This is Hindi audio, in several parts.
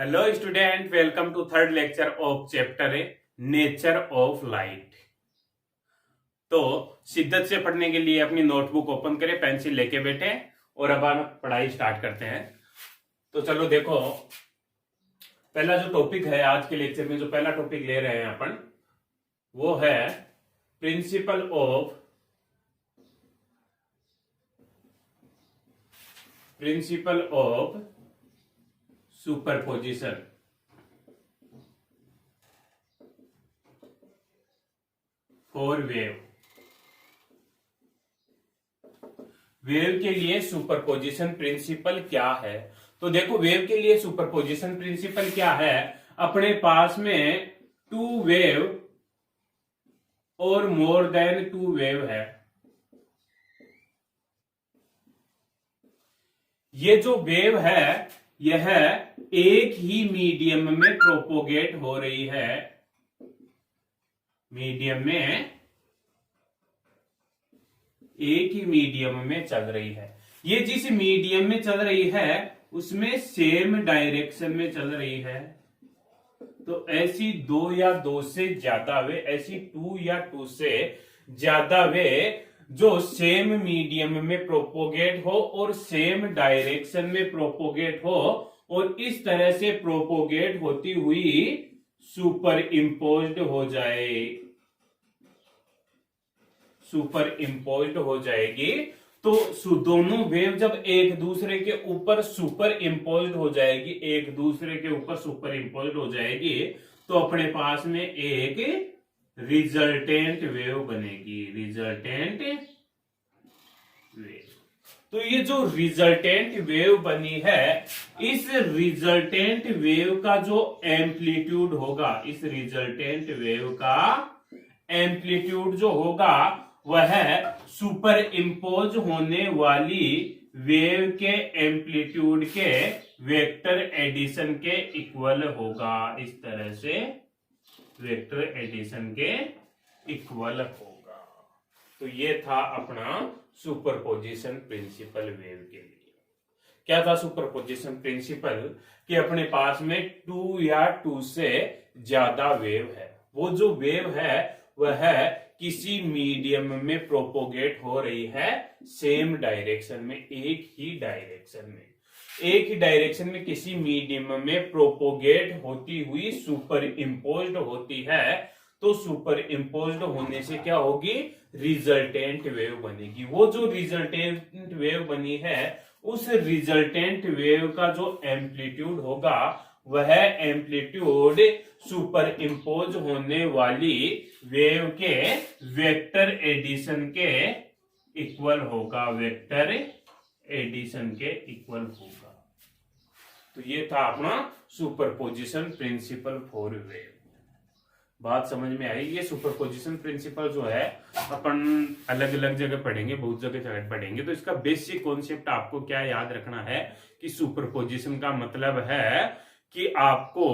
Hello student, welcome to third lecture of chapter nature of light. तो शिद्दत से पढ़ने के लिए अपनी नोटबुक ओपन करें, पेंसिल लेके बैठे और अब हम पढ़ाई स्टार्ट करते हैं। तो चलो देखो, पहला जो टॉपिक है आज के लेक्चर में, जो पहला टॉपिक ले रहे हैं अपन, वो है principle of superposition. For wave के लिए सुपरपोजिशन प्रिंसिपल क्या है? तो देखो, वेव के लिए सुपरपोजिशन प्रिंसिपल क्या है? अपने पास में टू वेव और मोर देन टू वेव है। ये जो वेव है, यह एक ही मीडियम में प्रोपोगेट हो रही है। एक ही मीडियम में चल रही है। ये जिस मीडियम में चल रही है उसमें सेम डायरेक्शन में चल रही है। तो ऐसी दो या दो से ज्यादा वे, ऐसी टू या टू से ज्यादा वे जो सेम मीडियम में प्रोपोगेट हो और सेम डायरेक्शन में प्रोपोगेट हो और इस तरह से प्रोपोगेट होती हुई सुपर इम्पोज्ड हो जाएगी। तो दोनों वेव जब एक दूसरे के ऊपर सुपर इम्पोज्ड हो जाएगी, तो अपने पास में एक रिजल्टेंट वेव बनेगी। तो ये जो रिजल्टेंट वेव बनी है, इस रिजल्टेंट वेव का जो एम्पलीट्यूड होगा, जो होगा वह सुपर इम्पोज होने वाली वेव के एम्पलीट्यूड के वेक्टर एडिशन के इक्वल होगा। इस तरह से वेक्टर एडिशन के इक्वल होगा। तो ये था अपना सुपरपोजिशन प्रिंसिपल वेव के लिए। क्या था सुपरपोजिशन प्रिंसिपल? कि अपने पास में टू या टू से ज्यादा वेव है। वो जो वेव है वह किसी मीडियम में प्रोपोगेट हो रही है सेम डायरेक्शन में, एक ही डायरेक्शन में किसी मीडियम में प्रोपोगेट होती हुई सुपर इम्पोज्ड होती है। तो सुपर इम्पोज्ड होने से क्या होगी? रिजल्टेंट वेव बनेगी। वो जो रिजल्टेंट वेव बनी है, उस रिजल्टेंट वेव का जो एम्पलीट्यूड होगा, वह एम्पलीट्यूड सुपर इम्पोज होने वाली वेव के वेक्टर एडिशन के इक्वल होगा। तो ये था अपना सुपरपोजिशन प्रिंसिपल फॉर वेव। बात समझ में आई? ये सुपरपोजिशन प्रिंसिपल जो है अपन अलग अलग जगह पढ़ेंगे, बहुत जगह पढ़ेंगे। तो इसका बेसिक कॉन्सेप्ट आपको क्या याद रखना है कि सुपरपोजिशन का मतलब है कि आपको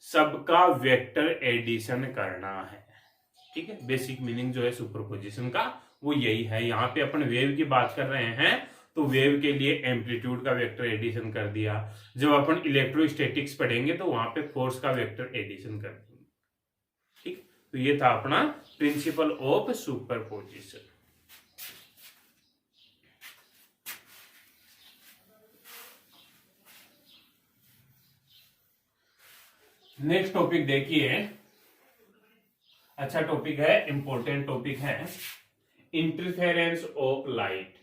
सबका वेक्टर एडिशन करना है। ठीक है, बेसिक मीनिंग जो है सुपरपोजिशन का वो यही है। यहाँ पे अपन वेव की बात कर रहे हैं, तो वेव के लिए एम्पलीट्यूड का वेक्टर एडिशन कर दिया। जब अपन इलेक्ट्रोस्टैटिक्स पढ़ेंगे तो वहां पे फोर्स का वेक्टर एडिशन कर देंगे। ठीक, तो ये था अपना principle of superposition. Next topic देखिए, अच्छा टॉपिक है, इंपॉर्टेंट टॉपिक है, interference of light.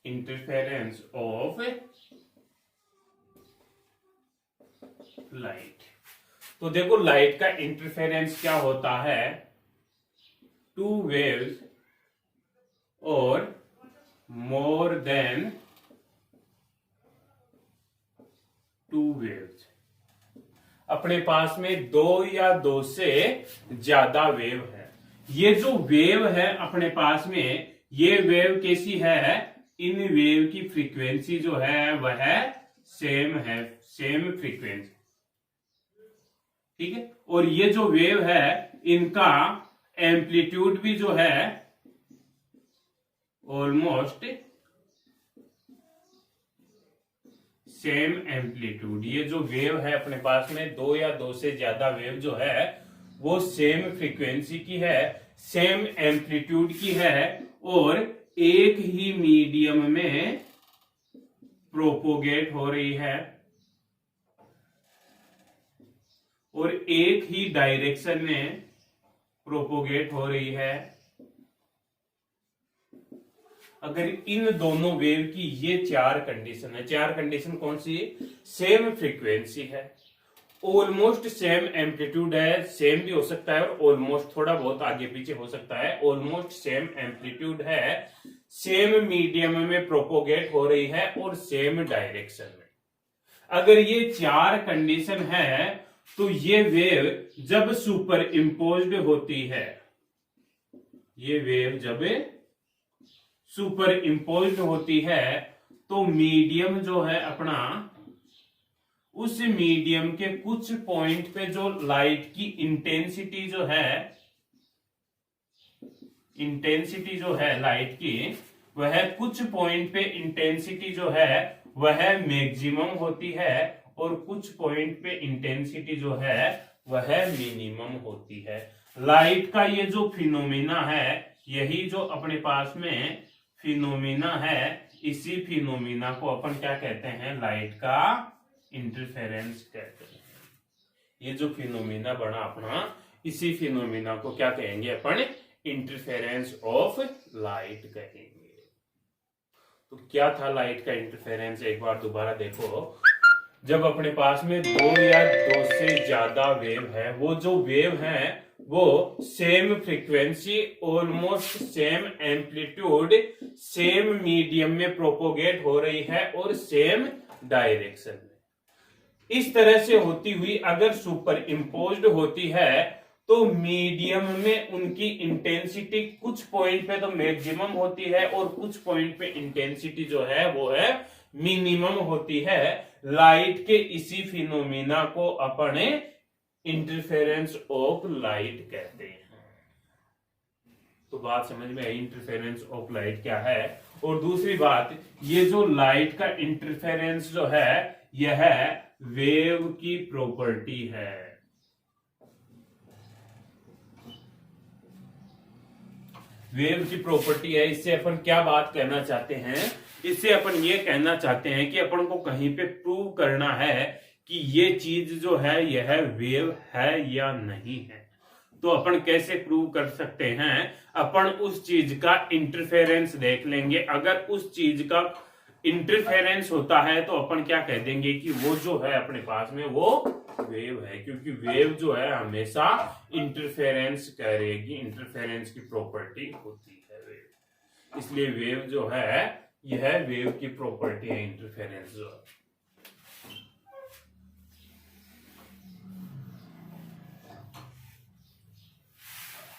Interference of light. तो देखो, लाइट का इंटरफेरेंस क्या होता है? टू वेव्स और मोर देन टू वेव्स। अपने पास में दो या दो से ज्यादा वेव है। ये जो वेव है अपने पास में, ये वेव कैसी है? इन वेव की फ्रीक्वेंसी जो है वह सेम फ्रीक्वेंसी। ठीक है, और ये जो वेव है इनका एम्पलीट्यूड भी जो है ऑलमोस्ट सेम एम्पलीट्यूड। ये जो वेव है अपने पास में, दो या दो से ज्यादा वेव जो है वो सेम फ्रीक्वेंसी की है, सेम एम्पलीट्यूड की है और एक ही मीडियम में प्रोपोगेट हो रही है और एक ही डायरेक्शन में प्रोपोगेट हो रही है। अगर इन दोनों वेव की ये चार कंडीशन है, चार कंडीशन कौन सी? सेम फ्रीक्वेंसी है, ऑलमोस्ट सेम एम्पलीट्यूड है, सेम भी हो सकता है और ऑलमोस्ट थोड़ा बहुत आगे पीछे हो सकता है, ऑलमोस्ट सेम एम्पलीट्यूड है, सेम मीडियम में प्रोपोगेट हो रही है और सेम डायरेक्शन में। अगर ये चार कंडीशन है तो ये वेव जब सुपर इम्पोज्ड होती है, ये वेव जब सुपर इम्पोज्ड होती है तो मीडियम जो है अपना, उस मीडियम के कुछ पॉइंट पे जो लाइट की इंटेंसिटी जो है, इंटेंसिटी जो है लाइट की, वह कुछ पॉइंट पे इंटेंसिटी जो है वह मैक्सिमम होती है और कुछ पॉइंट पे इंटेंसिटी जो है वह मिनिमम होती है। लाइट का ये जो फिनोमिना है, यही जो अपने पास में फिनोमिना है, इसी फिनोमिना को अपन क्या कहते हैं? लाइट का इंटरफेरेंस कहते हैं। ये जो फिनोमिना बना अपना, इसी फिनोमिना को क्या कहेंगे अपन? इंटरफेरेंस ऑफ लाइट कहेंगे। तो क्या था लाइट का इंटरफेरेंस? एक बार दोबारा देखो। जब अपने पास में दो या दो से ज्यादा वेव है, वो जो वेव है वो same frequency, almost same amplitude, same medium में प्रोपोगेट हो रही है और सेम डायरेक्शन में। इस तरह से होती हुई अगर सुपर इम्पोज्ड होती है तो मीडियम में उनकी इंटेंसिटी कुछ पॉइंट पे तो मैक्सिमम होती है और कुछ पॉइंट पे इंटेंसिटी जो है वो है मिनिमम होती है। लाइट के इसी फिनोमिना को अपने इंटरफेरेंस ऑफ लाइट कहते हैं। तो बात समझ में आई इंटरफेरेंस ऑफ लाइट क्या है। और दूसरी बात, ये जो लाइट का इंटरफेरेंस जो है यह वेव की प्रॉपर्टी है। वेव की प्रॉपर्टी है। इससे अपन क्या बात कहना चाहते हैं? इससे अपन ये कहना चाहते हैं कि अपन को कहीं पे प्रूव करना है कि ये चीज जो है यह वेव है या नहीं है। तो अपन कैसे प्रूव कर सकते हैं? अपन उस चीज का इंटरफेरेंस देख लेंगे। अगर उस चीज का इंटरफेरेंस होता है तो अपन क्या कह देंगे कि वो जो है अपने पास में वो वेव है, क्योंकि वेव जो है हमेशा इंटरफेरेंस करेगी। इंटरफेरेंस की प्रॉपर्टी होती है वेव, इसलिए वेव जो है यह वेव की प्रॉपर्टी है इंटरफेरेंस जो है।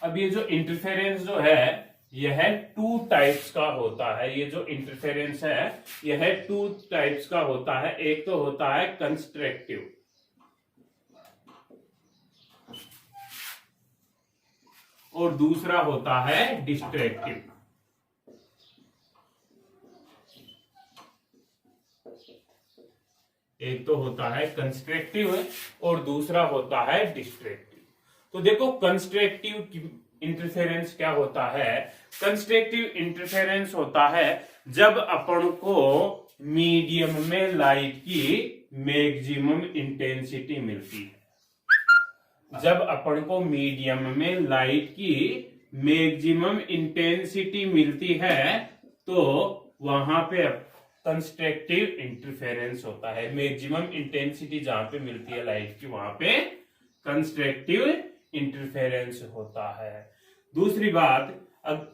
अब ये जो इंटरफेरेंस जो है यह टू टाइप्स का होता है। ये जो इंटरफेरेंस है यह टू टाइप्स का होता है। एक तो होता है कंस्ट्रक्टिव और दूसरा होता है डिस्ट्रक्टिव। एक तो होता है कंस्ट्रक्टिव और दूसरा होता है डिस्ट्रक्टिव। तो देखो कंस्ट्रक्टिव इंटरफेरेंस क्या होता है? कंस्ट्रक्टिव इंटरफेरेंस होता है जब अपन को मीडियम में लाइट की मैक्सिमम इंटेंसिटी मिलती है। जब अपन को मीडियम में लाइट की मैक्सिमम इंटेंसिटी मिलती है तो वहां पे कंस्ट्रक्टिव इंटरफेरेंस होता है। मैक्सिमम इंटेंसिटी जहां पे मिलती है लाइट की, वहां पे कंस्ट्रक्टिव इंटरफेरेंस होता है। दूसरी बात, अब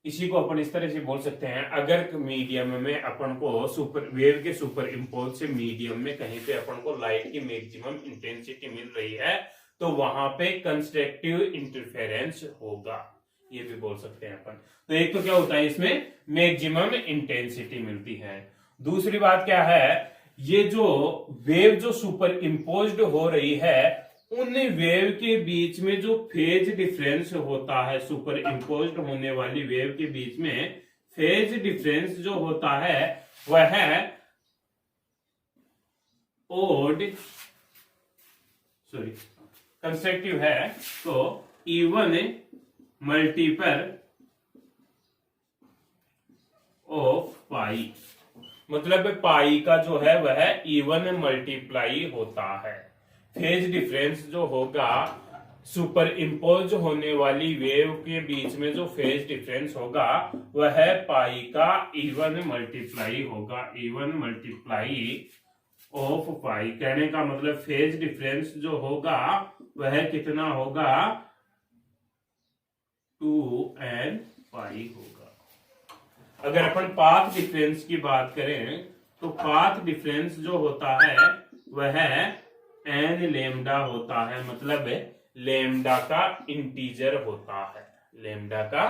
इसी को अपन इस तरह से बोल सकते हैं, अगर मीडियम में अपन को सुपर वेव के सुपर इम्पोज से मीडियम में कहीं पे अपन को लाइट की मैक्सिमम इंटेंसिटी मिल रही है तो वहां पे कंस्ट्रक्टिव इंटरफेरेंस होगा, ये भी बोल सकते हैं अपन। तो एक तो क्या होता है, इसमें मैक्सिमम इंटेंसिटी मिलती है। दूसरी बात क्या है, ये जो वेव जो सुपर इम्पोज्ड हो रही है उन वेव के बीच में जो फेज डिफरेंस होता है, सुपर इम्पोज्ड होने वाली वेव के बीच में फेज डिफरेंस जो होता है वह है ओड कंस्ट्रक्टिव है, तो इवन मल्टीपल ऑफ पाई, मतलब पाई का जो है वह इवन मल्टीप्लाई होता है। फेज डिफरेंस जो होगा, सुपर इम्पोज होने वाली वेव के बीच में जो फेज डिफरेंस होगा वह पाई का इवन मल्टीप्लाई होगा, इवन मल्टीप्लाई ऑफ पाई। कहने का मतलब फेज डिफरेंस जो होगा वह कितना होगा, 2n पाई होगा। अगर अपन पाथ डिफरेंस की बात करें तो पाथ डिफरेंस जो होता है वह n लेमडा होता है, मतलब लेमडा का इंटीजर होता है, लेमडा का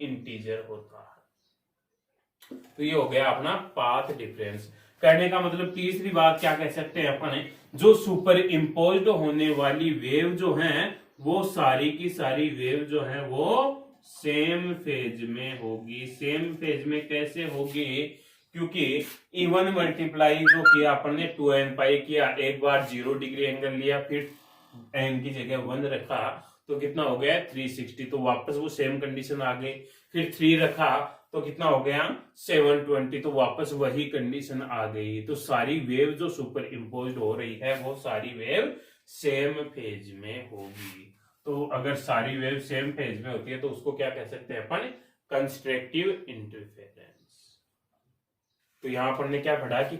इंटीजर होता है। तो ये हो गया अपना पाथ डिफरेंस। कहने का मतलब तीसरी बात क्या कह सकते हैं अपन, जो सुपर इम्पोज्ड होने वाली वेव जो हैं वो सारी की सारी वेव जो है वो सेम फेज में होगी। सेम फेज में कैसे होगी, क्योंकि इवन मल्टीप्लाई जो किया अपन ने 2n पाई किया, एक बार 0 डिग्री एंगल लिया, फिर n की जगह 1 रखा तो कितना हो गया 360, तो वापस वो सेम कंडीशन आ गई। फिर 3 रखा तो कितना हो गया 720, तो वापस वही कंडीशन आ गई। तो सारी वेव जो सुपर इम्पोज्ड हो रही है वो सारी वेव सेम फेज में होगी। तो अगर सारी वेव सेम फेज में होती है तो उसको क्या कह सकते हैं अपन, कंस्ट्रक्टिव इंटरफेरेंस। तो यहां अपन ने क्या पढ़ा कि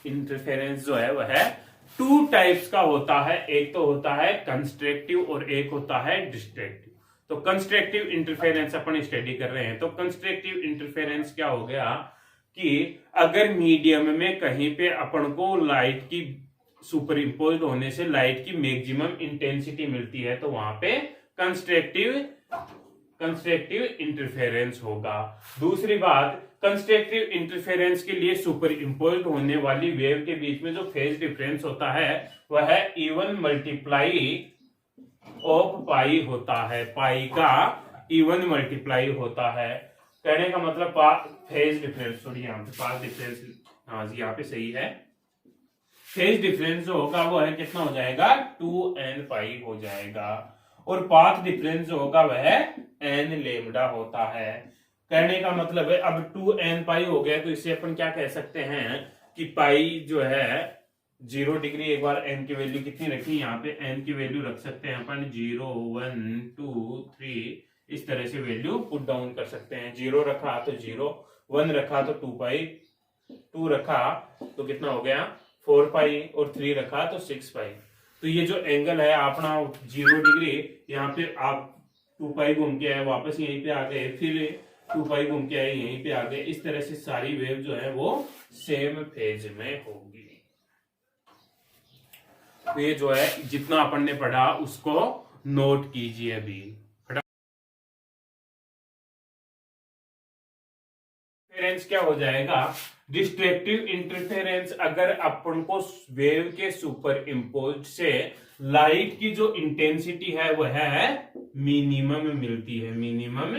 इंटरफेरेंस जो है वह टू टाइप्स का होता है, एक तो होता है कंस्ट्रक्टिव और एक होता है डिस्ट्रक्टिव। तो कंस्ट्रक्टिव इंटरफेरेंस अपन स्टडी कर रहे हैं। तो कंस्ट्रक्टिव इंटरफेरेंस क्या हो गया कि अगर मीडियम में कहीं पे अपन को लाइट की सुपर इम्पोज होने से लाइट की मैक्सिमम इंटेंसिटी मिलती है तो वहां पे कंस्ट्रक्टिव इंटरफेरेंस होगा। दूसरी बात, कंस्ट्रक्टिव इंटरफेरेंस के लिए सुपर इम्पोज्ड होने वाली वेव के बीच में जो फेज डिफरेंस होता है वह है इवन मल्टीप्लाई ऑफ पाई होता है, पाई का इवन मल्टीप्लाई होता है। कहने का मतलब फेज डिफरेंस, सॉरी यहाँ पे पाथ डिफरेंस, हाँ जी यहाँ पे सही है। फेज डिफरेंस जो होगा वो है कितना हो जाएगा 2n पाई हो जाएगा, और पाथ डिफरेंस जो होगा वह n लेमडा होता है। कहने का मतलब है अब 2n पाई हो गया तो इसे अपन क्या कह सकते हैं कि पाई जो है 0 डिग्री, एक बार n की वैल्यू कितनी रखी, यहाँ पे n की वैल्यू रख सकते हैं अपन 0 1 2 3, इस तरह से वैल्यू पुट डाउन कर सकते हैं। 0 रखा तो 0, 1 रखा तो 2 पाई, 2 रखा तो कितना हो गया 4 पाई, और 3 रखा तो 6 पाई। तो ये जो एंगल है अपना 0 डिग्री, यहाँ पे आप 2 पाई घूम के आए वापस यहीं पे आ गए, फिर 2 पाई घूम के आए यहीं पे आ गए। इस तरह से सारी वेव जो है वो सेम फेज में होगी। तो ये जो है जितना अपन ने पढ़ा उसको नोट कीजिए अभी। इंटरफेरेंस क्या हो जाएगा, डिस्ट्रक्टिव इंटरफेरेंस, अगर अपन को वेव के सुपर इम्पोज से लाइट की जो इंटेंसिटी है वह है मिनिमम मिलती है, मिनिमम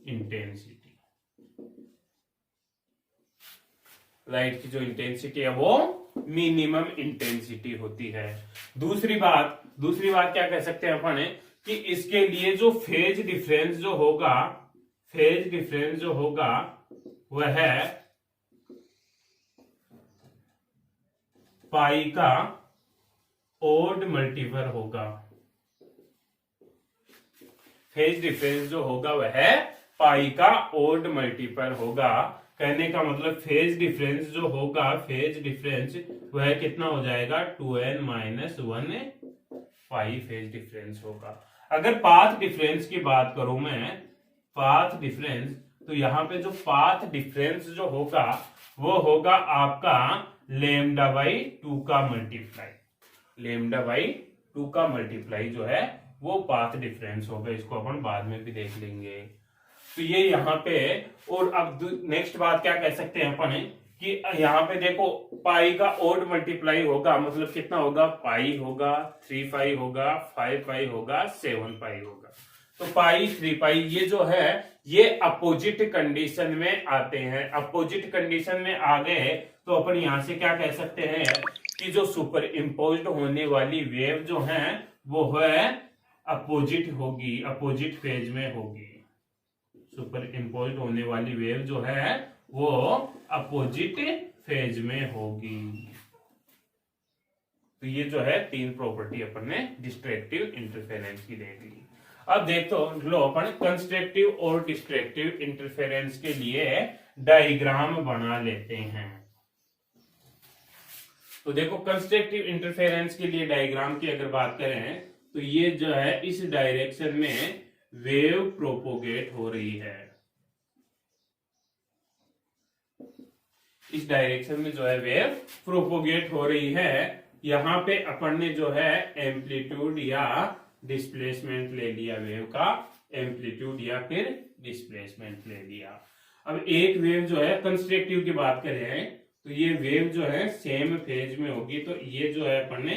इंटेंसिटी, लाइट की जो इंटेंसिटी है वो मिनिमम इंटेंसिटी होती है। दूसरी बात क्या कह सकते हैं अपन कि इसके लिए जो फेज डिफरेंस जो होगा, फेज डिफरेंस जो होगा वह है पाई का ओड मल्टीपल होगा। फेज डिफरेंस जो होगा वह है पाई का ओड मल्टीपल होगा। कहने का मतलब फेज डिफरेंस जो होगा, फेज डिफरेंस वह कितना हो जाएगा 2n - 1 पाई फेज डिफरेंस होगा। अगर पाथ डिफरेंस की बात करूं मैं, पाथ डिफरेंस, तो यहां पे जो पाथ डिफरेंस जो होगा वो होगा आपका लेमडा बाई 2 का मल्टीप्लाई, लेमडा बाई 2 का मल्टीप्लाई जो है वो पाथ डिफरेंस होगा। इसको अपन बाद में भी देख लेंगे। तो ये यहाँ पे, और अब नेक्स्ट बात क्या कह सकते हैं अपन कि यहाँ पे देखो पाई का ओड मल्टीप्लाई होगा, मतलब कितना होगा पाई होगा, 3 पाई होगा, 5 पाई होगा, 7 पाई होगा। तो पाई 3 पाई ये जो है ये अपोजिट कंडीशन में आते हैं। अपोजिट कंडीशन में आ गए तो अपन यहां से क्या कह सकते हैं कि जो सुपर इम्पोज्ड होने वाली वेव जो है वो है अपोजिट होगी, अपोजिट फेज में होगी। सुपर इम्पोज्ड होने वाली वेव जो है वो अपोजिट फेज में होगी। तो ये जो है 3 प्रॉपर्टी अपन ने डिस्ट्रक्टिव इंटरफेरेंस की देख ली। अब देखो लो अपन कंस्ट्रक्टिव और डिस्ट्रक्टिव इंटरफेरेंस के लिए डायग्राम बना लेते हैं। तो देखो कंस्ट्रक्टिव इंटरफेरेंस के लिए डायग्राम की अगर बात करें तो ये जो है इस डायरेक्शन में वेव प्रोपोगेट हो रही है। इस डायरेक्शन में जो है वेव प्रोपोगेट हो रही है। यहां पे अपन ने जो है एम्पलीट्यूड या डिस्प्लेसमेंट ले लिया, वेव का एम्पलीट्यूड या फिर डिस्प्लेसमेंट ले लिया। अब एक वेव जो है कंस्ट्रक्टिव की बात करें तो ये वेव जो है सेम फेज में होगी। तो ये जो है अपन ने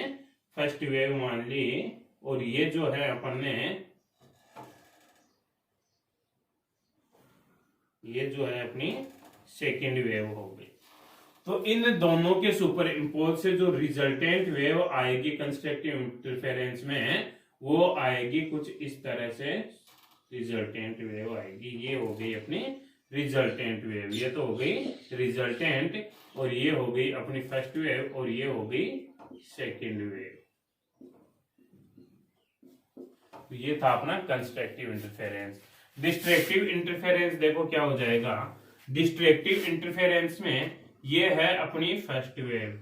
फर्स्ट वेव मान ली और ये जो है अपन ने ये जो है अपनी सेकेंड वेव हो गई। तो इन दोनों के सुपर इम्पोज से जो रिजल्टेंट वेव आएगी कंस्ट्रक्टिव इंटरफेरेंस में वो आएगी कुछ इस तरह से। रिजल्टेंट वेव आएगी, ये हो गई अपनी रिजल्टेंट वेव, ये तो हो गई रिजल्टेंट और ये हो गई अपनी फर्स्ट वेव और ये हो गई सेकेंड वेव। तो ये था अपना कंस्ट्रक्टिव इंटरफेरेंस। डिस्ट्रक्टिव इंटरफेरेंस देखो क्या हो जाएगा। डिस्ट्रक्टिव इंटरफेरेंस में ये है अपनी फर्स्ट वेव,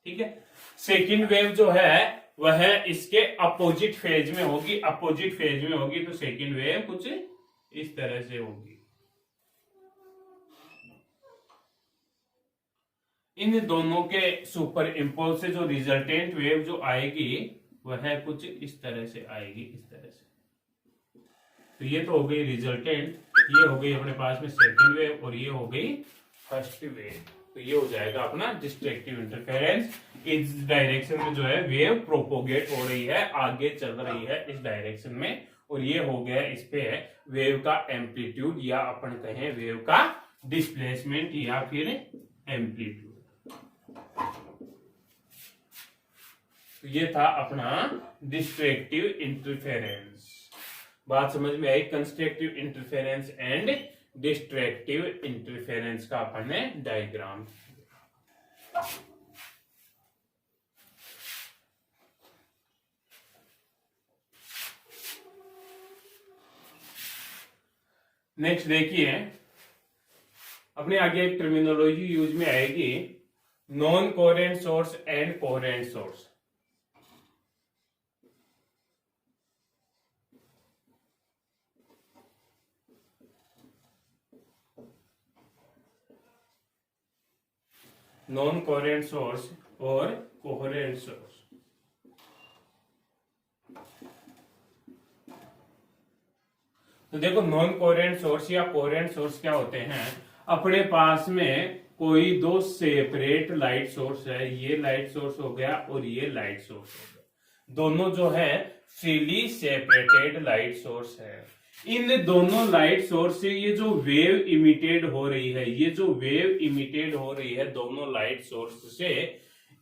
ठीक है। सेकेंड वेव जो है वह इसके अपोजिट फेज में होगी, अपोजिट फेज में होगी। तो सेकेंड वेव कुछ इस तरह से होगी। इन दोनों के सुपर इम्पोज से जो रिजल्टेंट वेव जो आएगी वह कुछ इस तरह से आएगी, इस तरह से। तो ये तो हो गई रिजल्टेंट, ये हो गई अपने पास में सेकेंड वेव और ये हो गई फर्स्ट वेव। तो ये हो जाएगा अपना डिस्ट्रक्टिव इंटरफेरेंस। इस डायरेक्शन में जो है वेव प्रोपोगेट हो रही है, आगे चल रही है इस डायरेक्शन में और ये हो गया इस पे वेव का एम्पलीट्यूड या अपन कहें वेव का डिस्प्लेसमेंट या फिर एम्पलीट्यूड। तो ये था अपना डिस्ट्रक्टिव इंटरफेरेंस। बात समझ में आई। Constructive interference and destructive interference का अपन ने डायग्राम। नेक्स्ट देखिए अपने आगे एक टर्मिनोलॉजी यूज में आएगी, non coherent source and coherent source. Non coherent source और कोहेरेंट सोर्स। तो देखो नॉन कोहेरेंट सोर्स या कोहेरेंट सोर्स क्या होते हैं। अपने पास में कोई दो सेपरेट लाइट सोर्स है, ये लाइट सोर्स हो गया और ये लाइट सोर्स हो गया। दोनों जो है फ्रीली सेपरेटेड लाइट सोर्स है। इन दोनों लाइट सोर्स से ये जो वेव इमिटेड हो रही है, ये जो वेव इमिटेड हो रही है दोनों लाइट सोर्स से,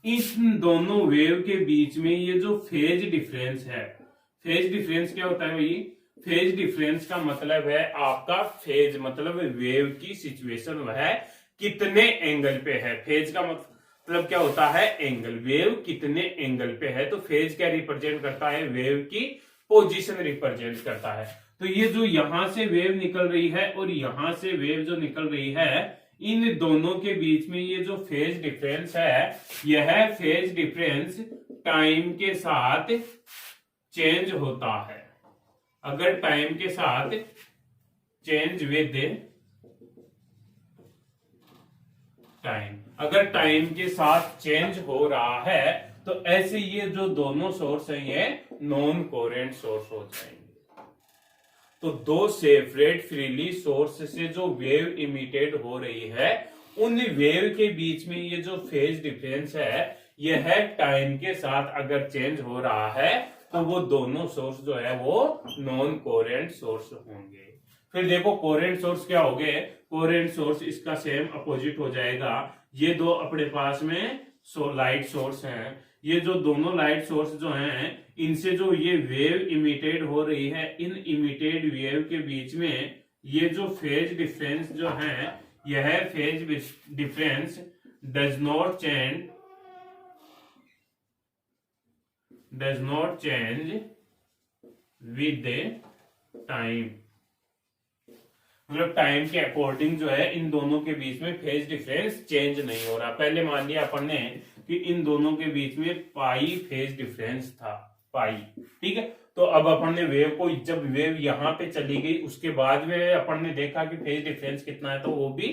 इन दोनों वेव के बीच में ये जो फेज डिफरेंस है। फेज डिफरेंस क्या होता है भाई। फेज डिफरेंस का मतलब है आपका फेज मतलब वेव की सिचुएशन वह कितने एंगल पे है। फेज का मतलब क्या होता है, एंगल। वेव कितने एंगल पे है। तो फेज क्या रिप्रेजेंट करता है, वेव की पोजीशन रिप्रेजेंट करता है। तो ये जो यहां से वेव निकल रही है और यहां से वेव जो निकल रही है, इन दोनों के बीच में ये जो फेज डिफरेंस है, यह फेज डिफरेंस टाइम के साथ चेंज होता है। अगर टाइम के साथ चेंज विद टाइम, अगर टाइम के साथ चेंज हो रहा है तो ऐसे ये जो दोनों सोर्स हैं ये नॉन कोहेरेंट सोर्स हो जाएंगे। तो दो सेपरेट फ्रीली सोर्स से जो वेव इमिटेड हो रही है, उन वेव के बीच में ये जो फेज डिफरेंस है, यह टाइम के साथ अगर चेंज हो रहा है तो वो दोनों सोर्स जो है वो नॉन कोहेरेंट सोर्स होंगे। फिर देखो कोहेरेंट सोर्स क्या हो गए, कोहेरेंट सोर्स इसका सेम अपोजिट हो जाएगा। ये दो अपने पास में लाइट सोर्स हैं, ये जो दोनों लाइट सोर्स जो हैं इनसे जो ये वेव इमिटेड हो रही है, इन इमिटेड वेव के बीच में ये जो फेज डिफरेंस जो है, यह phase difference does not change with time. मतलब टाइम के अकॉर्डिंग जो है इन दोनों के बीच में फेज डिफरेंस चेंज नहीं हो रहा। पहले मान लिया अपन ने कि इन दोनों के बीच में पाई फेज डिफरेंस था, पाई, ठीक है। तो अब अपन ने वेव को, जब वेव यहाँ पे चली गई उसके बाद में अपन ने देखा कि फेज डिफरेंस कितना है, तो वो भी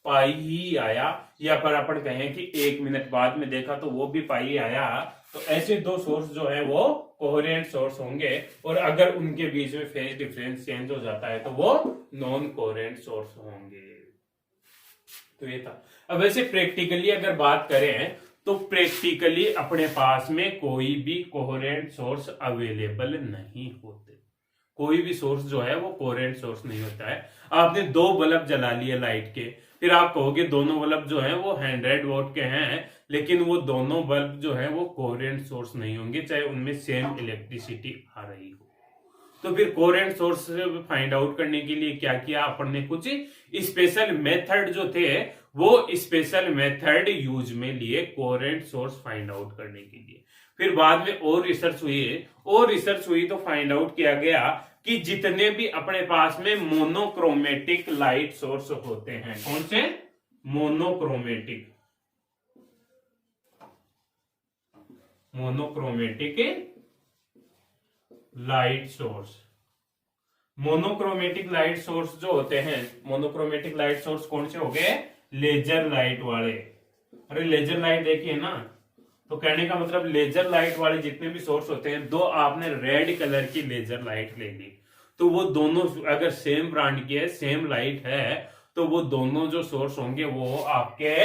पाई ही आया। या पर अपन कहें कि 1 मिनट बाद में देखा तो वो भी पाई आया। तो ऐसे दो सोर्स जो है वो कोहेरेंट सोर्स होंगे, और अगर उनके बीच में फेज डिफरेंस चेंज हो जाता है तो वो नॉन कोहेरेंट सोर्स होंगे। तो ये था। अब वैसे प्रैक्टिकली अगर बात करें तो प्रैक्टिकली अपने पास में कोई भी कोहेरेंट सोर्स अवेलेबल नहीं होते। कोई भी सोर्स जो है वो कोहेरेंट सोर्स नहीं होता है। आपने 2 बल्ब जला लिए लाइट के, फिर आप कहोगे दोनों बल्ब जो है वो 100 वोल्ट के हैं, लेकिन वो दोनों बल्ब जो है वो कोहेरेंट सोर्स नहीं होंगे, चाहे उनमें सेम इलेक्ट्रिसिटी आ रही हो। तो फिर कोहेरेंट सोर्स फाइंड आउट करने के लिए क्या किया अपन ने, कुछ स्पेशल मेथड जो थे वो स्पेशल मेथड यूज में लिए कोहेरेंट सोर्स फाइंड आउट करने के लिए। फिर बाद में और रिसर्च हुई तो फाइंड आउट किया गया कि जितने भी अपने पास में मोनोक्रोमेटिक लाइट सोर्स होते हैं, कौन से, monochromatic light source. Monochromatic light source जो होते हैं, मोनोक्रोमेटिक लाइट सोर्स कौन से हो गए, लेजर लाइट वाले। अरे लेजर लाइट देखिए ना, तो कहने का मतलब लेजर लाइट वाले जितने भी सोर्स होते हैं, दो आपने रेड कलर की लेजर लाइट ले ली, तो वो दोनों अगर सेम ब्रांड की है, सेम लाइट है, तो वो दोनों जो सोर्स होंगे वो आपके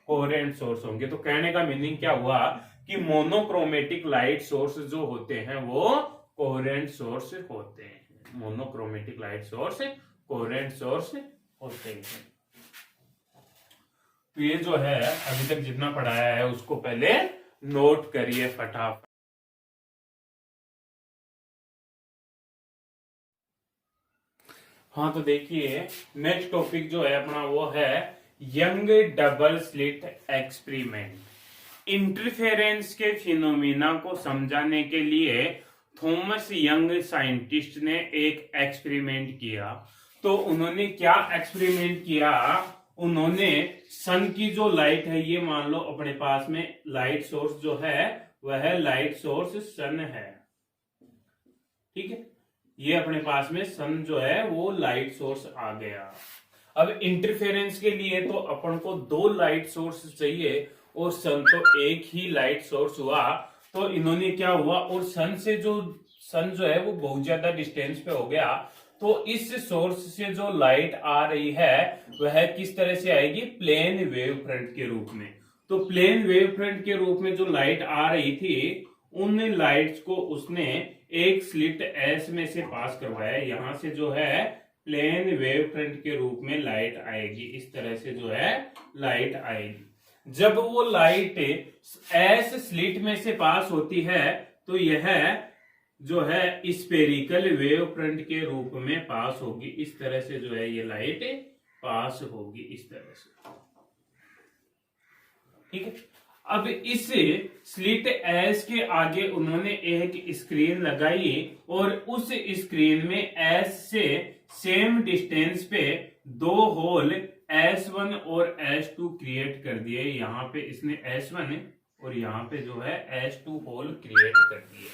कोहेरेंट सोर्स होंगे। तो कहने का मीनिंग क्या हुआ कि मोनोक्रोमेटिक लाइट सोर्स जो होते हैं वो कोहेरेंट सोर्स होते हैं। Monochromatic light source coherent source होते हैं। तो ये जो है अभी तक जितना पढ़ाया है उसको पहले नोट करिए फटाफट। हाँ तो देखिए नेक्स्ट टॉपिक जो है अपना वो है young double slit experiment. Interference के फिनोमिना को समझाने के लिए थॉमस यंग साइंटिस्ट ने एक एक्सपेरिमेंट किया। तो उन्होंने क्या एक्सपेरिमेंट किया, उन्होंने सन की जो लाइट है, ये मान लो अपने पास में लाइट सोर्स जो है वह लाइट सोर्स सन है, ठीक है। ये अपने पास में सन जो है वो लाइट सोर्स आ गया। अब इंटरफेरेंस के लिए तो अपन को 2 लाइट सोर्स चाहिए और सन तो एक ही लाइट सोर्स हुआ। तो इन्होंने क्या हुआ, और सन जो है वो बहुत ज्यादा डिस्टेंस पे हो गया, तो इस सोर्स से जो लाइट आ रही है वह किस तरह से आएगी, प्लेन वेव फ्रंट के रूप में। तो प्लेन वेव फ्रंट के रूप में जो लाइट आ रही थी, उन लाइट्स को उसने एक स्लिट एस में से पास करवाया। यहां से जो है प्लेन वेव फ्रंट के रूप में लाइट आएगी, इस तरह से जो है लाइट आएगी। जब वो लाइट एस स्लिट में से पास होती है तो यह जो है स्फेरिकल वेव फ्रंट के रूप में पास होगी। इस तरह से जो है ये लाइट पास होगी, इस तरह से, ठीक है। अब इस स्लिट एस के आगे उन्होंने एक स्क्रीन लगाई और उस स्क्रीन में एस से सेम डिस्टेंस पे 2 होल S1 और S2 क्रिएट कर दिए। यहाँ पे इसने S1 और यहाँ पे जो है S2 होल क्रिएट कर दिए।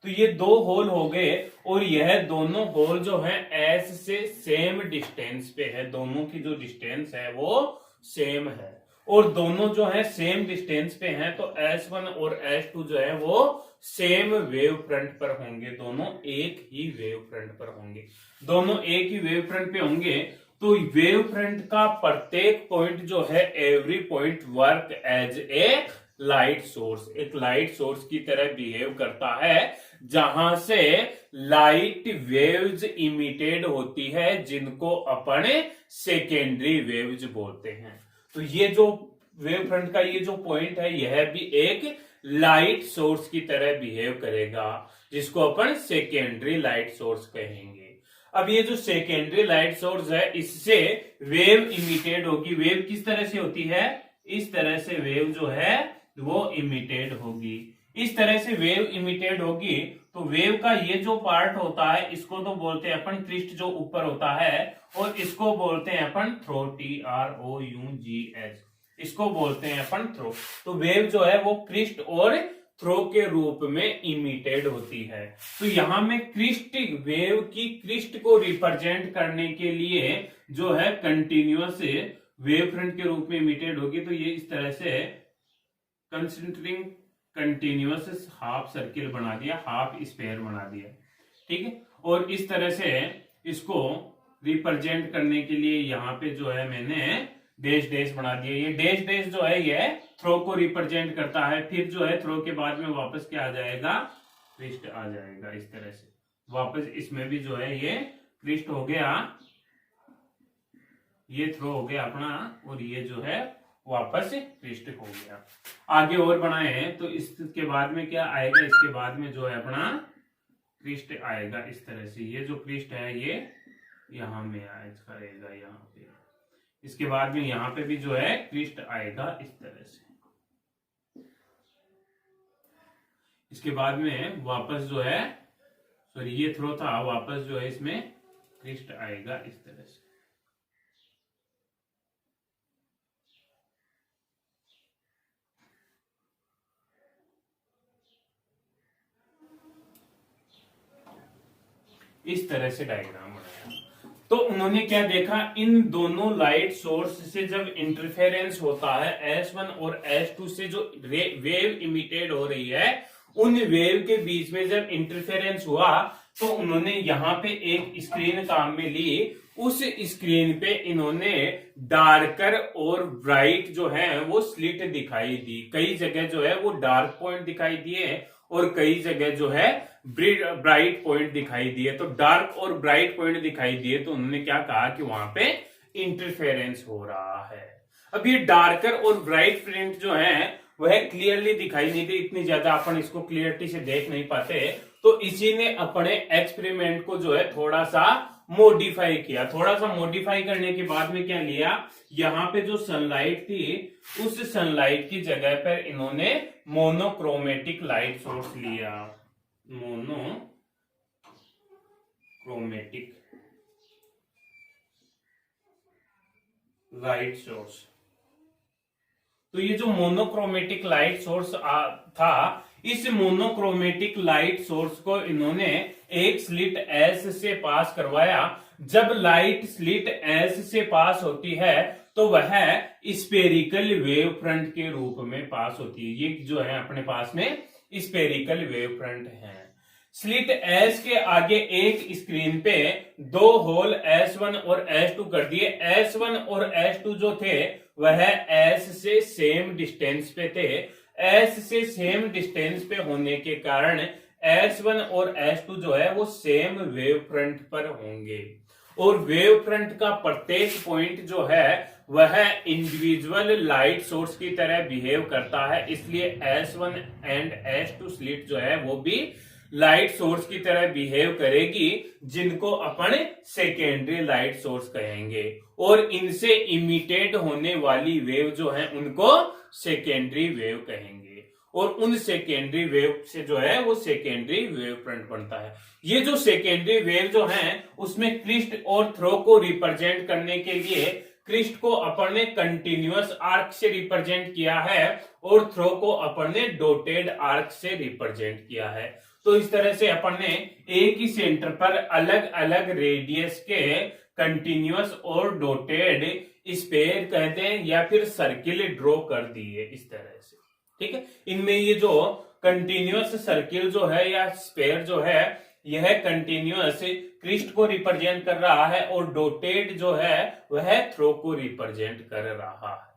तो ये 2 होल हो गए और यह दोनों होल जो है S से सेम डिस्टेंस पे है। दोनों की जो डिस्टेंस है वो सेम है और दोनों जो है सेम डिस्टेंस पे हैं, तो S1 और S2 जो है वो सेम वेव फ्रंट पर होंगे। दोनों एक ही वेव फ्रंट पर होंगे, दोनों एक ही वेव फ्रंट पे होंगे। तो वेव फ्रंट का प्रत्येक पॉइंट जो है, every point work as a light source, एक लाइट सोर्स की तरह बिहेव करता है। जहां से लाइट वेव्स इमिटेड होती है, जिनको अपन सेकेंडरी वेव्स बोलते हैं। तो ये जो वेव फ्रंट का ये जो पॉइंट है, यह भी एक लाइट सोर्स की तरह बिहेव करेगा, जिसको अपन सेकेंडरी लाइट सोर्स कहेंगे। अब ये जो सेकेंडरी लाइट सोर्स है, इससे वेव इमिटेड होगी। वेव किस तरह से होती है, इस तरह से वेव जो है वो इमिटेड होगी। इस तरह से वेव इमिटेड होगी, तो वेव का ये जो पार्ट होता है, इसको तो बोलते हैं अपन क्रिस्ट, जो ऊपर होता है, और इसको बोलते हैं अपन थ्रो, TROUGH, इसको बोलते हैं अपन थ्रो। तो वेव जो है वो क्रिस्ट और थ्रो के रूप में इमिटेड होती है। तो यहां में क्रिस्ट, वेव की क्रिस्ट को रिप्रेजेंट करने के लिए जो है कंटिन्यूअस वेव फ्रंट के रूप में इमिटेड होगी। तो ये इस तरह से कंसिडरिंग कंटिन्यूअस हाफ सर्किल बना दिया, हाफ स्फीयर बना दिया, ठीक है। और इस तरह से इसको रिप्रेजेंट करने के लिए यहाँ पे जो है मैंने डैश डैश बना दिया। ये डैश डैश जो है ये थ्रो को रिप्रेजेंट करता है। फिर जो है थ्रो के बाद में वापस क्या आ जाएगा, क्रिस्ट आ जाएगा। इस तरह से वापस इसमें भी जो है ये क्रिस्ट हो गया, ये थ्रो हो गया अपना, और ये जो है वापस क्रिस्ट हो गया। आगे और बनाए हैं तो इसके बाद में क्या आएगा, इसके बाद में जो है अपना क्रिस्ट आएगा इस तरह से। ये जो क्रिस्ट है ये यहाँ में आएगा, यहाँ पे। इसके बाद में यहाँ पे भी जो है क्रिस्ट आएगा इस तरह से। इसके बाद में वापस जो है, सॉरी ये थ्रो था, वापस जो है इसमें क्रिस्ट आएगा इस तरह से। इस तरह से डायग्राम बनाया। तो उन्होंने क्या देखा, इन दोनों लाइट सोर्स से जब इंटरफेरेंस होता है, S1 और S2 से जो वेव इमिटेड हो रही है, उन वेव के बीच में जब इंटरफेरेंस हुआ, तो उन्होंने यहाँ पे एक स्क्रीन काम में ली। उस स्क्रीन पे इन्होंने डार्कर और ब्राइट जो है वो स्लिट दिखाई दी। कई जगह जो है वो डार्क पॉइंट दिखाई दिए, और कई जगह जो है ब्राइट पॉइंट दिखाई दिए। तो डार्क और ब्राइट पॉइंट दिखाई दिए, तो उन्होंने क्या कहा कि वहां पे इंटरफेरेंस हो रहा है। अब ये डार्कर और ब्राइट पॉइंट जो है वह क्लियरली दिखाई नहीं दे, इतनी ज्यादा अपन इसको क्लियरिटी से देख नहीं पाते। तो इसी ने अपने एक्सपेरिमेंट को जो है थोड़ा सा मॉडिफाई किया। थोड़ा सा मॉडिफाई करने के बाद में क्या लिया, यहाँ पे जो सनलाइट थी, उस सनलाइट की जगह पर इन्होंने मोनोक्रोमेटिक लाइट सोर्स लिया। Monochromatic light source. तो ये जो मोनोक्रोमेटिक लाइट सोर्स था, इस मोनोक्रोमेटिक लाइट सोर्स को इन्होंने एक स्लिट S से पास करवाया। जब लाइट स्लिट S से पास होती है तो वह स्पेरिकल वेव फ्रंट के रूप में पास होती है। ये जो है अपने पास में स्पेरिकल वेव फ्रंट है। स्लिट S के आगे एक स्क्रीन पे दो होल S1 और S2 कर दिए। S1 और S2 जो थे वह S से सेम डिस्टेंस पे थे। S से सेम डिस्टेंस पे होने के कारण S1 और S2 जो है वो सेम वेव फ्रंट पर होंगे, और वेव फ्रंट का प्रत्येक पॉइंट जो है वह इंडिविजुअल लाइट सोर्स की तरह बिहेव करता है। इसलिए S1 एंड S2 स्लिट जो है वो भी लाइट सोर्स की तरह बिहेव करेगी, जिनको अपन सेकेंडरी लाइट सोर्स कहेंगे। और इनसे इमिटेड होने वाली वेव जो है उनको सेकेंडरी वेव कहेंगे, और उन सेकेंडरी वेव से जो है वो सेकेंडरी वेव फ्रंट बनता है। ये जो सेकेंडरी वेव जो है उसमें क्रिस्ट और थ्रो को रिप्रेजेंट करने के लिए क्रिस्ट को अपन ने कंटिन्यूअस आर्क से रिप्रेजेंट किया है, और थ्रो को अपन ने डॉटेड आर्क से रिप्रेजेंट किया है। तो इस तरह से अपन ने एक ही सेंटर पर अलग अलग रेडियस के कंटिन्यूअस और डॉटेड स्फीयर कहते हैं या फिर सर्किल ड्रॉ कर दिए इस तरह से, ठीक है। इनमें ये जो कंटिन्यूअस सर्किल जो है या स्फीयर जो है, यह कंटिन्यूअस क्रिस्ट को रिप्रेजेंट कर रहा है, और डॉटेड जो है वह थ्रो को रिप्रेजेंट कर रहा है।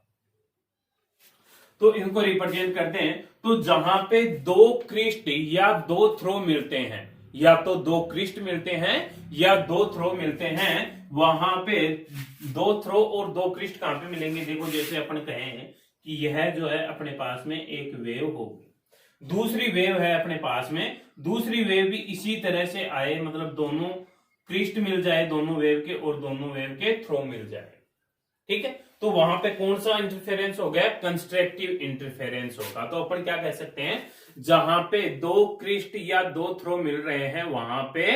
तो इनको रिप्रेजेंट करते हैं। तो जहां पे दो क्रिस्ट या दो थ्रो मिलते हैं, या तो दो क्रिस्ट मिलते हैं या दो थ्रो मिलते हैं, वहां पे दो थ्रो और दो क्रिस्ट कहां पे मिलेंगे? देखो जैसे अपन कहें कि यह जो है अपने पास में एक वेव होगी, दूसरी वेव है अपने पास में, दूसरी वेव भी इसी तरह से आए, मतलब दोनों क्रिस्ट मिल जाए दोनों वेव के और दोनों वेव के थ्रो मिल जाए, ठीक है। तो वहां पे कौन सा इंटरफेरेंस हो गया? कंस्ट्रक्टिव इंटरफेरेंस होगा। तो अपन क्या कह सकते हैं, जहां पे दो क्रिस्ट या दो थ्रो मिल रहे हैं वहां पे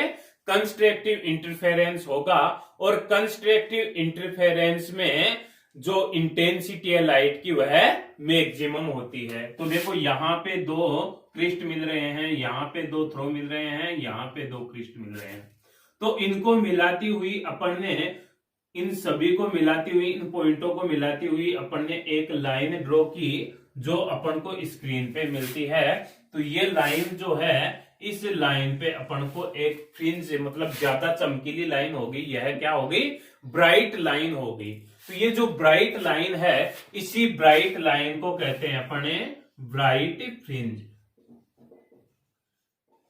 कंस्ट्रक्टिव इंटरफेरेंस होगा, और कंस्ट्रक्टिव इंटरफेरेंस में जो इंटेंसिटी है लाइट की वह मैक्सिमम होती है। तो देखो यहाँ पे दो क्रिस्ट मिल रहे हैं, यहाँ पे दो थ्रो मिल रहे हैं, यहाँ पे दो क्रिस्ट मिल रहे हैं। तो इनको मिलाती हुई अपन ने, इन सभी को मिलाती हुई, इन पॉइंटों को मिलाती हुई अपन ने एक लाइन ड्रॉ की जो अपन को स्क्रीन पे मिलती है। तो ये लाइन जो है, इस लाइन पे अपन को एक फ्रिंज, मतलब ज्यादा चमकीली लाइन होगी, यह क्या होगी? ब्राइट लाइन होगी। तो ये जो ब्राइट लाइन है, इसी ब्राइट लाइन को कहते हैं अपने ब्राइट फ्रिंज।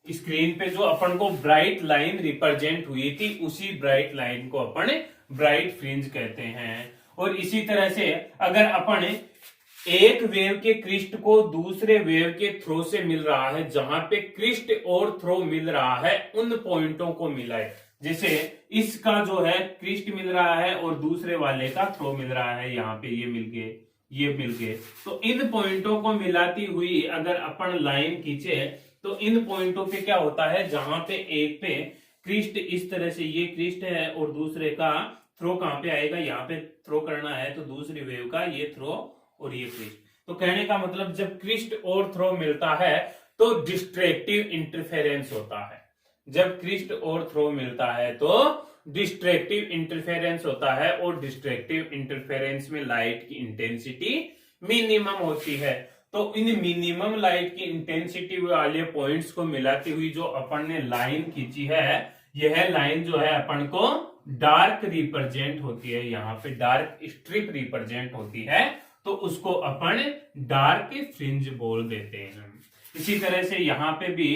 स्क्रीन पे जो अपन को ब्राइट लाइन रिप्रेजेंट हुई थी, उसी ब्राइट लाइन को अपन ब्राइट फ्रिंज कहते हैं। और इसी तरह से अगर अपन एक वेव के क्रिस्ट को दूसरे वेव के थ्रो से मिल रहा है, जहां पे क्रिस्ट और थ्रो मिल रहा है, उन पॉइंटों को मिलाए, जैसे इसका जो है क्रिस्ट मिल रहा है और दूसरे वाले का थ्रो मिल रहा है, यहाँ पे ये मिल गए, ये मिल गए। तो इन पॉइंटों को मिलाती हुई अगर अपन लाइन खींचे तो इन पॉइंटों पे क्या होता है, जहां पे एक पे क्रिस्ट इस तरह से, ये क्रिस्ट है और दूसरे का थ्रो कहां पे आएगा? यहाँ पे थ्रो करना है, तो दूसरी वेव का ये थ्रो और ये क्रिस्ट। तो कहने का मतलब जब क्रिस्ट और थ्रो मिलता है तो डिस्ट्रैक्टिव इंटरफेरेंस होता है। जब क्रिस्ट और थ्रो मिलता है तो डिस्ट्रैक्टिव इंटरफेरेंस होता है, और डिस्ट्रैक्टिव इंटरफेरेंस में लाइट की इंटेंसिटी मिनिमम होती है। तो इन मिनिमम लाइट की इंटेंसिटी वाले पॉइंट्स को मिलाती हुई जो अपन ने लाइन खींची है, यह लाइन जो है अपन को डार्क रिप्रेजेंट होती है, यहाँ पे डार्क स्ट्रिप रिप्रेजेंट होती है, तो उसको अपन डार्क फ्रिंज बोल देते हैं। इसी तरह से यहाँ पे भी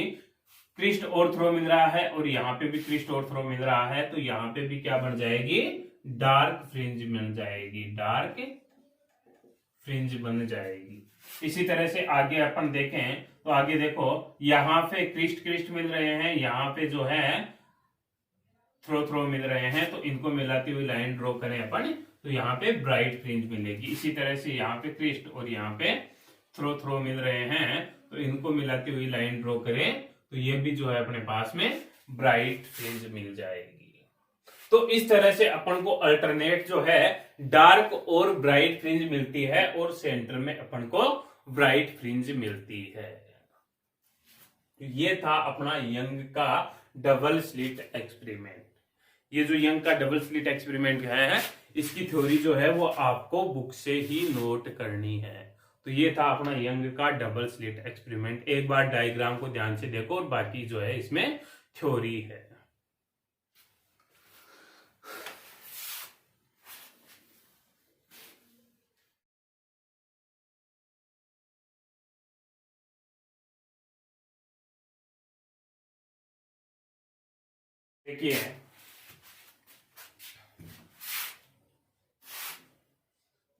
क्रिस्ट और थ्रो मिल रहा है और यहाँ पे भी क्रिस्ट और थ्रो मिल रहा है, तो यहाँ पे भी क्या बन जाएगी? डार्क फ्रिंज मिल जाएगी, डार्क फ्रिंज बन जाएगी। इसी तरह से आगे अपन देखें तो आगे देखो, यहाँ पे क्रिस्ट क्रिस्ट मिल रहे हैं, यहाँ पे जो है थ्रो थ्रो मिल रहे हैं, तो इनको मिलाती हुई लाइन ड्रॉ करें अपन, तो यहाँ पे ब्राइट फ्रिंज मिलेगी। इसी तरह से यहाँ पे क्रिस्ट और यहाँ पे थ्रो थ्रो मिल रहे हैं, तो इनको मिलाती हुई लाइन ड्रॉ करें, तो ये भी जो है अपने पास में ब्राइट फ्रिंज मिल जाएगी। तो इस तरह से अपन को अल्टरनेट जो है डार्क और ब्राइट फ्रिंज मिलती है, और सेंटर में अपन को ब्राइट फ्रिंज मिलती है। ये था अपना यंग का डबल स्लिट एक्सपेरिमेंट। ये जो यंग का डबल स्लिट एक्सपेरिमेंट है, इसकी थ्योरी जो है वो आपको बुक से ही नोट करनी है। तो ये था अपना यंग का डबल स्लिट एक्सपेरिमेंट। एक बार डायग्राम को ध्यान से देखो, और बाकी जो है इसमें थ्योरी है। देखिए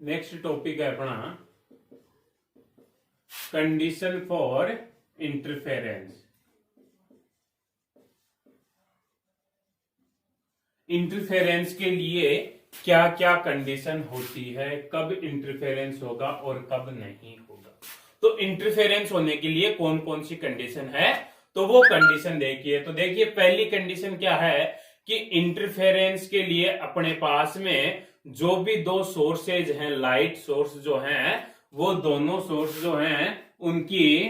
नेक्स्ट टॉपिक है अपना कंडीशन फॉर इंटरफेरेंस। इंटरफेरेंस के लिए क्या क्या कंडीशन होती है, कब इंटरफेरेंस होगा और कब नहीं होगा। तो इंटरफेरेंस होने के लिए कौन कौन सी कंडीशन है, तो वो कंडीशन देखिए। तो देखिए पहली कंडीशन क्या है कि इंटरफेरेंस के लिए अपने पास में जो भी दो सोर्सेज हैं, लाइट सोर्स जो हैं, वो दोनों सोर्स जो हैं उनकी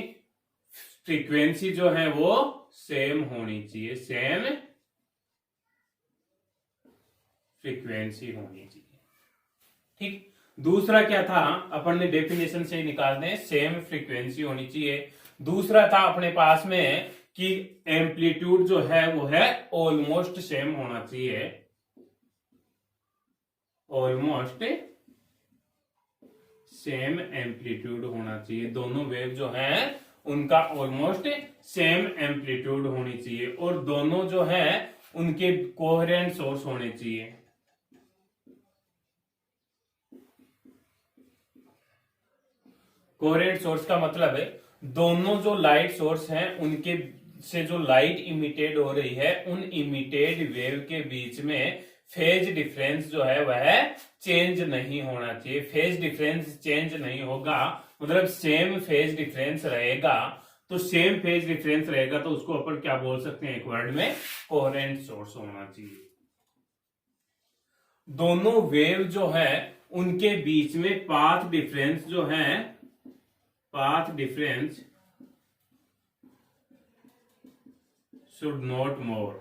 फ्रीक्वेंसी जो है वो सेम होनी चाहिए, सेम फ्रीक्वेंसी होनी चाहिए, ठीक। दूसरा क्या था, अपन ने डेफिनेशन से ही निकाल दें, सेम फ्रीक्वेंसी होनी चाहिए। दूसरा था अपने पास में कि एम्पलीट्यूड जो है वो है ऑलमोस्ट सेम होना चाहिए, ऑलमोस्ट सेम एम्पलीट्यूड होना चाहिए। दोनों वेव जो है उनका ऑलमोस्ट सेम एम्पलीट्यूड होनी चाहिए और दोनों जो है उनके कोहेरेंट सोर्स होने चाहिए। कोहेरेंट सोर्स का मतलब है दोनों जो लाइट सोर्स हैं उनके से जो लाइट इमिटेड हो रही है उन इमिटेड वेव के बीच में फेज डिफरेंस जो है वह चेंज नहीं होना चाहिए। फेज डिफरेंस चेंज नहीं होगा मतलब सेम फेज डिफरेंस रहेगा, तो सेम फेज डिफरेंस रहेगा तो उसको अपन क्या बोल सकते हैं एक वर्ड में, कोहेरेंट सोर्स होना चाहिए। दोनों वेव जो है उनके बीच में पाथ डिफरेंस जो है, path difference should not more.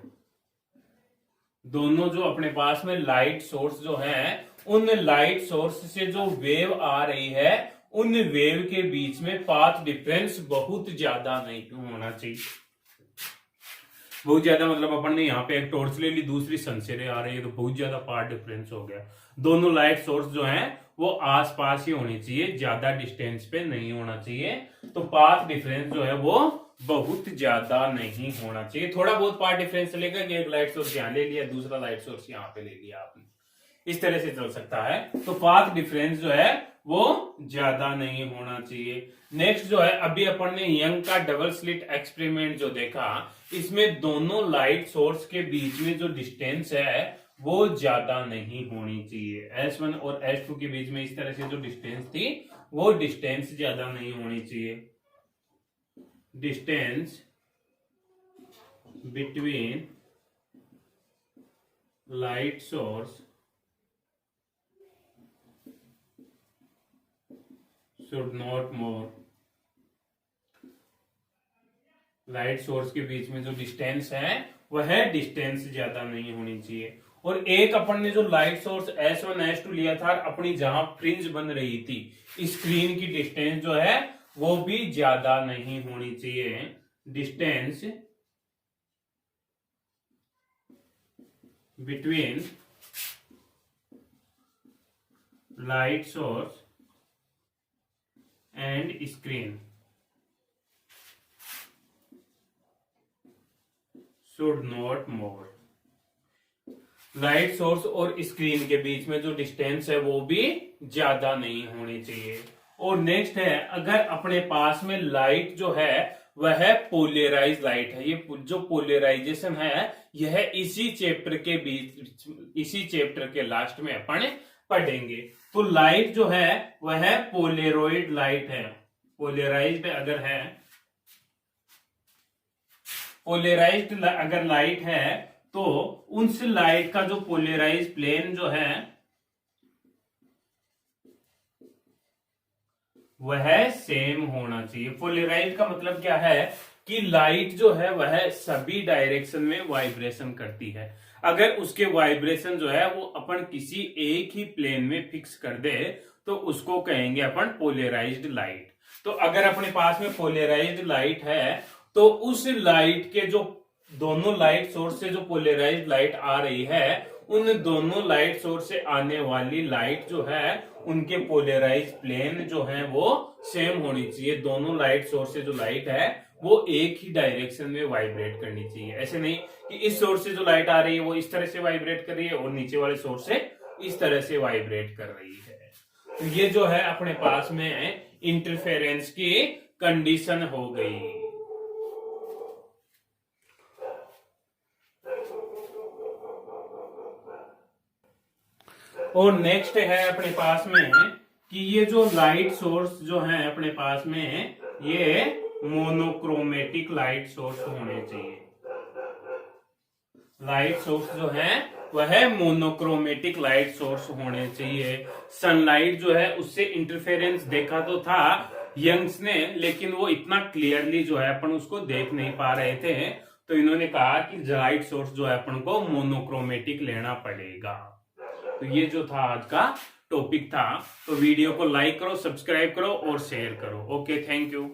दोनों जो अपने पास में लाइट सोर्स जो है उन लाइट सोर्स से जो वेव आ रही है उन वेव के बीच में पाथ डिफरेंस बहुत ज्यादा नहीं होना चाहिए। बहुत ज्यादा मतलब अपन ने यहाँ पे एक टॉर्च ले ली, दूसरी सन से आ रही है, तो बहुत ज्यादा पाथ डिफरेंस हो गया। दोनों लाइट सोर्स जो हैं वो आसपास ही होनी चाहिए, ज्यादा डिस्टेंस पे नहीं होना चाहिए। तो पाथ डिफरेंस जो है वो बहुत ज्यादा नहीं होना चाहिए। थोड़ा बहुत पाथ डिफरेंस चलेगा कि एक लाइट सोर्स यहाँ ले लिया, दूसरा लाइट सोर्स यहाँ पे ले लिया आपने, इस तरह से चल सकता है। तो पाथ डिफरेंस जो है वो ज्यादा नहीं होना चाहिए। नेक्स्ट जो है अभी अपन ने यंग का डबल स्लिट एक्सपेरिमेंट जो देखा, इसमें दोनों लाइट सोर्स के बीच में जो डिस्टेंस है वो ज्यादा नहीं होनी चाहिए। S1 और S2 के बीच में इस तरह से जो डिस्टेंस थी वो डिस्टेंस ज्यादा नहीं होनी चाहिए। Distance between light source should not more. Light source के बीच में जो डिस्टेंस है वह डिस्टेंस ज्यादा नहीं होनी चाहिए। और एक अपन ने जो लाइट सोर्स S1 S2 लिया था, अपनी जहां फ्रिंज बन रही थी स्क्रीन की डिस्टेंस जो है वो भी ज्यादा नहीं होनी चाहिए। Distance between light source and screen should not more. Light source और स्क्रीन के बीच में जो डिस्टेंस है वो भी ज्यादा नहीं होनी चाहिए। और नेक्स्ट है, अगर अपने पास में लाइट जो है वह पोलराइज लाइट है, ये जो पोलराइजेशन है यह इसी चैप्टर के बीच, इसी चैप्टर के लास्ट में अपन पढ़ेंगे। तो लाइट जो है वह पोलराइड लाइट है। पोलराइज्ड अगर है, पोलराइज्ड अगर लाइट है तो उस लाइट का जो पोलराइज प्लेन जो है वह सेम होना चाहिए। पोलराइज का मतलब क्या है कि लाइट जो है वह सभी डायरेक्शन में वाइब्रेशन करती है। अगर उसके वाइब्रेशन जो है वो अपन किसी एक ही प्लेन में फिक्स कर दे तो उसको कहेंगे अपन पोलराइज्ड लाइट। तो अगर अपने पास में पोलराइज्ड लाइट है तो उस लाइट के जो दोनों लाइट सोर्स से जो पोलराइज्ड लाइट आ रही है उन दोनों लाइट सोर्स से आने वाली लाइट जो है उनके पोलराइज प्लेन जो है वो सेम होनी चाहिए। दोनों लाइट सोर्स से जो लाइट है वो एक ही डायरेक्शन में वाइब्रेट करनी चाहिए। ऐसे नहीं कि इस सोर्स से जो लाइट आ रही है वो इस तरह से वाइब्रेट कर रही है और नीचे वाले सोर्स से इस तरह से वाइब्रेट कर रही है। तो ये जो है अपने पास में इंटरफेरेंस की कंडीशन हो गई। और नेक्स्ट है अपने पास में कि ये जो लाइट सोर्स जो है अपने पास में ये मोनोक्रोमेटिक लाइट सोर्स होने चाहिए। लाइट सोर्स जो है वह मोनोक्रोमेटिक लाइट सोर्स होने चाहिए। सनलाइट जो है उससे इंटरफेरेंस देखा तो था यंग्स ने, लेकिन वो इतना क्लियरली जो है अपन उसको देख नहीं पा रहे थे, तो इन्होंने कहा कि लाइट सोर्स जो है अपन को मोनोक्रोमेटिक लेना पड़ेगा। तो ये जो था आज का टॉपिक था। तो वीडियो को लाइक करो, सब्सक्राइब करो और शेयर करो। Okay, thank you.